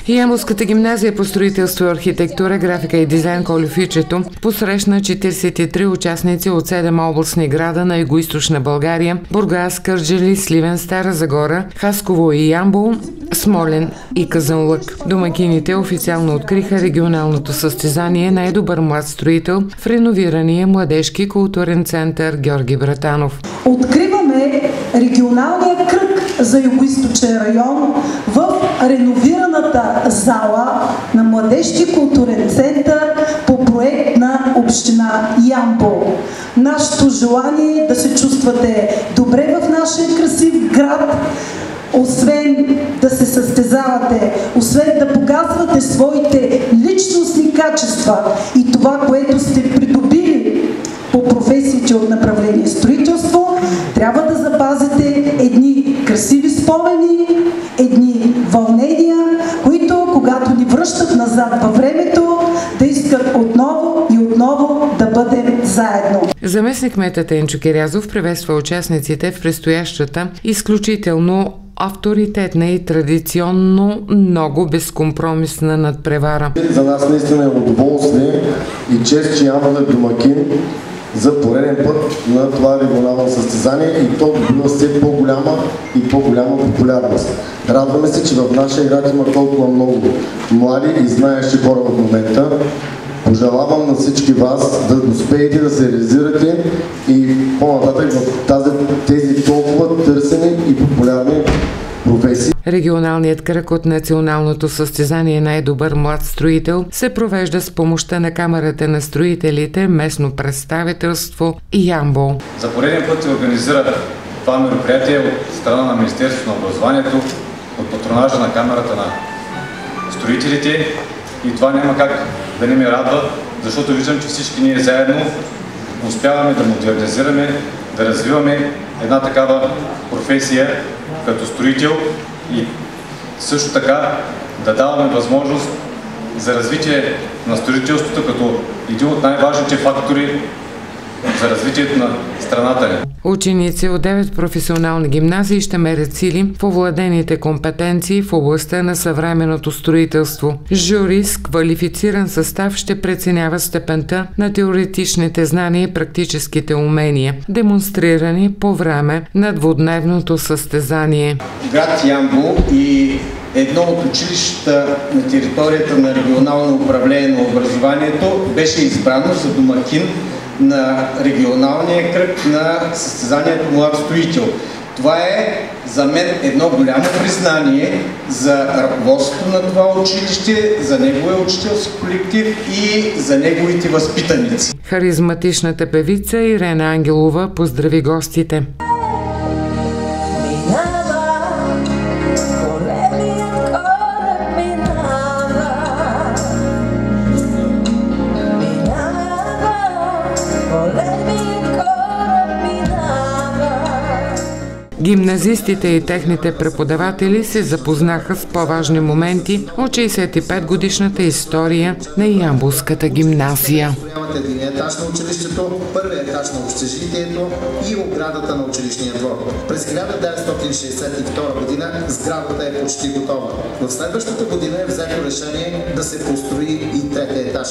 Ямболската гимназия по строителство, архитектура, графика и дизайн Колюфичето посрещна 43 участници от 7 областни града на югоизточна България – Бургас, Кърджали, Сливен, Стара Загора, Хасково и Ямбол, Смолян и Казанлък. Домакините официално откриха регионалното състезание „Най-добър млад строител“ в реновирания младежки културен център Георги Братанов. Откриваме регионалния кръг за югоизточен район в реновираната зала на Младежки културен център по проект на община Ямбол. Нашето желание е да се чувствате добре в нашия красив град, освен да се състезавате, освен да показвате своите личностни качества и това, което сте придобили по професиите от направление строителство, трябва да запазите едни красиви спомени, едни вълнения, които, когато ни връщат назад във времето, да искат отново и отново да бъдем заедно. Заместник-кметът Енчо Кирязов приветства участниците в предстоящата изключително авторитетна и традиционно много безкомпромисна надпревара. За нас наистина е удоволствие и чест, че Ямбол е домакин за пореден път на това регионално състезание и то добива все по-голяма и по-голяма популярност. Радваме се, че в нашия град има толкова много млади и знаещи хора в момента. Пожелавам на всички вас да успеете да се реализирате и по-нататък в тези толкова търсени и популярни професии. Регионалният кръг от националното състезание „Най-добър млад строител“ се провежда с помощта на Камарата на строителите, местно представителство и Ямбол. За пореден път се организира това мероприятие от страна на Министерството на образованието, от патронажа на Камарата на строителите и това няма как да не ме радва, защото виждам, че всички ние заедно успяваме да модернизираме, да развиваме една такава професия като строител и също така да даваме възможност за развитие на строителството като един от най-важните фактори за развитието на страната ни. Ученици от 9 професионални гимназии ще мерят сили в овладените компетенции в областта на съвременното строителство. Жури с квалифициран състав ще преценява степента на теоретичните знания и практическите умения, демонстрирани по време на двудневното състезание. Град Ямбол и едно от училищата на територията на регионално управление на образованието беше избрано за домакин на регионалния кръг на състезанието „Млад строител“. Това е за мен едно голямо признание за ръководството на това училище, за неговия учителски колектив и за неговите възпитаници. Харизматичната певица Ирена Ангелова поздрави гостите. Гимназистите и техните преподаватели се запознаха с по-важни моменти от 65-годишната история на Ямболската гимназия. Единия етаж на училището, първия етаж на общежитието и оградата на училищния двор. През 1962 година сградата е почти готова. В следващата година е взето решение да се построи и третия етаж.